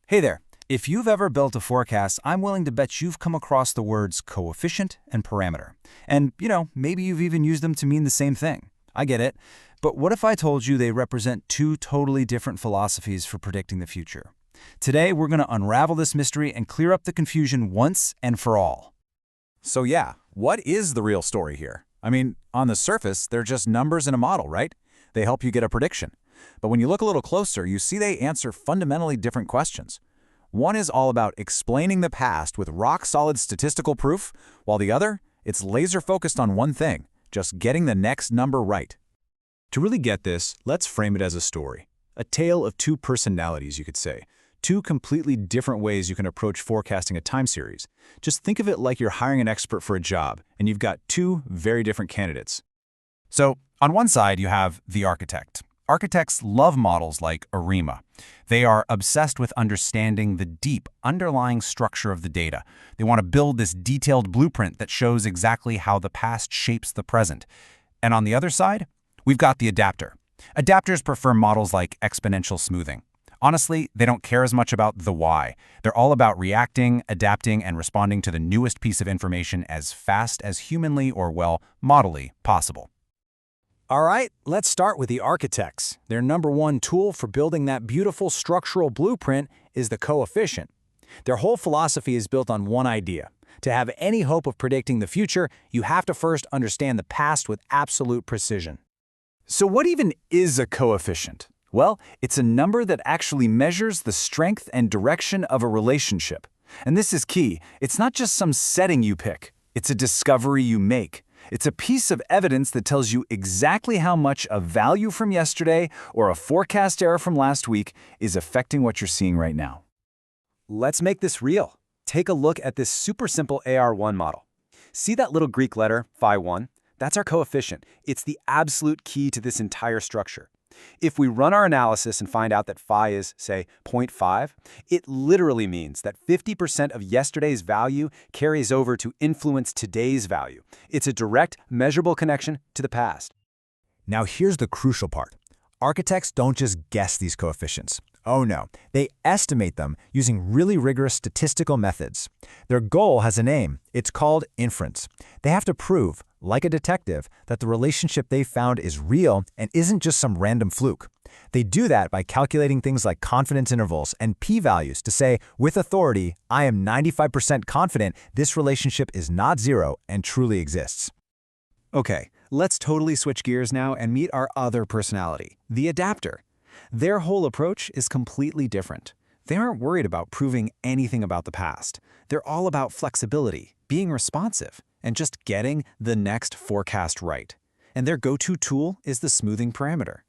Hey there. If you've ever built a forecast, I'm willing to bet you've come across the words coefficient and parameter. And, maybe you've even used them to mean the same thing. I get it. But what if I told you they represent two totally different philosophies for predicting the future? Today, we're going to unravel this mystery and clear up the confusion once and for all. So yeah, what is the real story here? I mean, on the surface, they're just numbers in a model, right? They help you get a prediction. But when you look a little closer, you see they answer fundamentally different questions. One is all about explaining the past with rock-solid statistical proof, while the other, it's laser-focused on one thing, just getting the next number right. To really get this, let's frame it as a story. A tale of two personalities, you could say. Two completely different ways you can approach forecasting a time series. Just think of it like you're hiring an expert for a job, and you've got two very different candidates. So, on one side, you have the architect. Architects love models like ARIMA. They are obsessed with understanding the deep, underlying structure of the data. They want to build this detailed blueprint that shows exactly how the past shapes the present. And on the other side, we've got the adapter. Adapters prefer models like exponential smoothing. Honestly, they don't care as much about the why. They're all about reacting, adapting, and responding to the newest piece of information as fast as humanly or, modelly possible. All right, let's start with the architects. Their number one tool for building that beautiful structural blueprint is the coefficient. Their whole philosophy is built on one idea. To have any hope of predicting the future, you have to first understand the past with absolute precision. So what even is a coefficient? Well, it's a number that actually measures the strength and direction of a relationship. And this is key. It's not just some setting you pick. It's a discovery you make. It's a piece of evidence that tells you exactly how much a value from yesterday or a forecast error from last week is affecting what you're seeing right now. Let's make this real. Take a look at this super simple AR1 model. See that little Greek letter, phi1? That's our coefficient. It's the absolute key to this entire structure. If we run our analysis and find out that phi is, say, 0.5, it literally means that 50% of yesterday's value carries over to influence today's value. It's a direct, measurable connection to the past. Now here's the crucial part. Architects don't just guess these coefficients. Oh no, they estimate them using really rigorous statistical methods. Their goal has a name. It's called inference. They have to prove, like a detective, that the relationship they found is real and isn't just some random fluke. They do that by calculating things like confidence intervals and p-values to say, with authority, I am 95% confident this relationship is not zero and truly exists. Okay, let's totally switch gears now and meet our other personality, the adapter. Their whole approach is completely different. They aren't worried about proving anything about the past. They're all about flexibility, being responsive, and just getting the next forecast right. And their go-to tool is the smoothing parameter.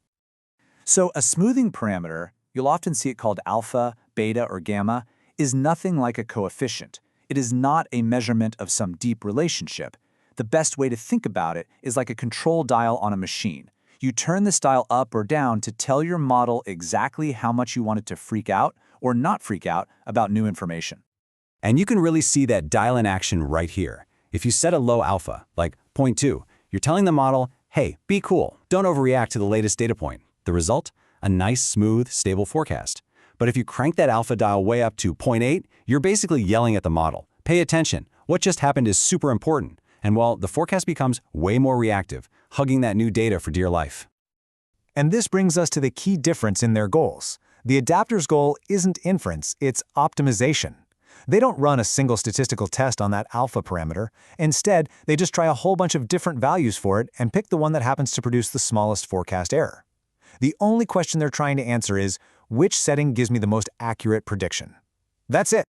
So a smoothing parameter, you'll often see it called alpha, beta, or gamma, is nothing like a coefficient. It is not a measurement of some deep relationship. The best way to think about it is like a control dial on a machine. You turn this dial up or down to tell your model exactly how much you want it to freak out or not freak out about new information. And you can really see that dial in action right here. If you set a low alpha, like 0.2, you're telling the model, hey, be cool, don't overreact to the latest data point. The result? A nice, smooth, stable forecast. But if you crank that alpha dial way up to 0.8, you're basically yelling at the model. Pay attention, what just happened is super important. And the forecast becomes way more reactive, hugging that new data for dear life. And this brings us to the key difference in their goals. The adapter's goal isn't inference, it's optimization. They don't run a single statistical test on that alpha parameter. Instead, they just try a whole bunch of different values for it and pick the one that happens to produce the smallest forecast error. The only question they're trying to answer is, which setting gives me the most accurate prediction? That's it.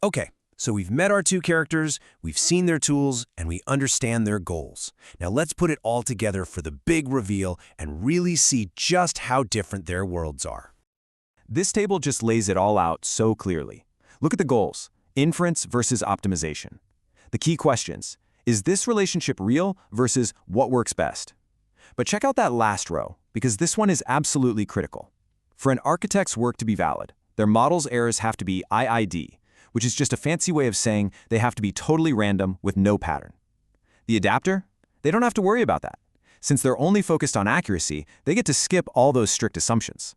Okay, so we've met our two characters, we've seen their tools, and we understand their goals. Now let's put it all together for the big reveal and really see just how different their worlds are. This table just lays it all out so clearly. Look at the goals, inference versus optimization. The key questions, is this relationship real versus what works best? But check out that last row, because this one is absolutely critical. For an architect's work to be valid, their model's errors have to be IID, which is just a fancy way of saying they have to be totally random with no pattern. The adapter? They don't have to worry about that. Since they're only focused on accuracy, they get to skip all those strict assumptions.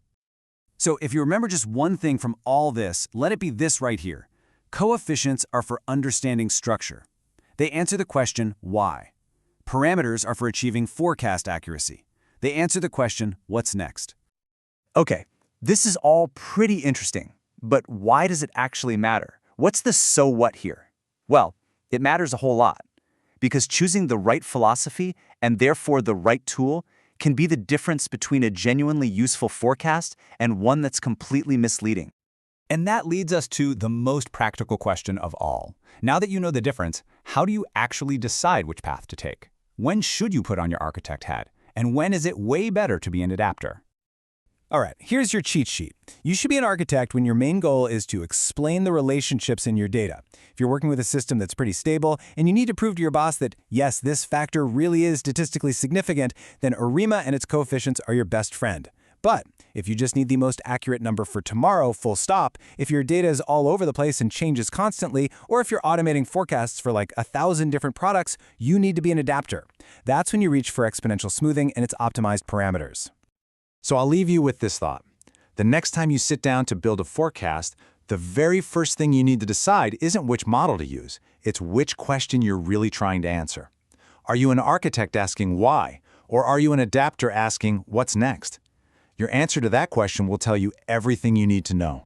So if you remember just one thing from all this, let it be this right here. Coefficients are for understanding structure. They answer the question, why? Parameters are for achieving forecast accuracy. They answer the question, what's next? Okay, this is all pretty interesting, but why does it actually matter? What's the so what here? Well, it matters a whole lot, because choosing the right philosophy and therefore the right tool can be the difference between a genuinely useful forecast and one that's completely misleading. And that leads us to the most practical question of all. Now that you know the difference, how do you actually decide which path to take? When should you put on your architect hat? And when is it way better to be an adapter? All right, here's your cheat sheet. You should be an architect when your main goal is to explain the relationships in your data. If you're working with a system that's pretty stable and you need to prove to your boss that, yes, this factor really is statistically significant, then ARIMA and its coefficients are your best friend. But if you just need the most accurate number for tomorrow, full stop, if your data is all over the place and changes constantly, or if you're automating forecasts for like 1,000 different products, you need to be an adapter. That's when you reach for exponential smoothing and its optimized parameters. So I'll leave you with this thought. The next time you sit down to build a forecast, the very first thing you need to decide isn't which model to use. It's which question you're really trying to answer. Are you an architect asking why? Or are you an adapter asking what's next? Your answer to that question will tell you everything you need to know.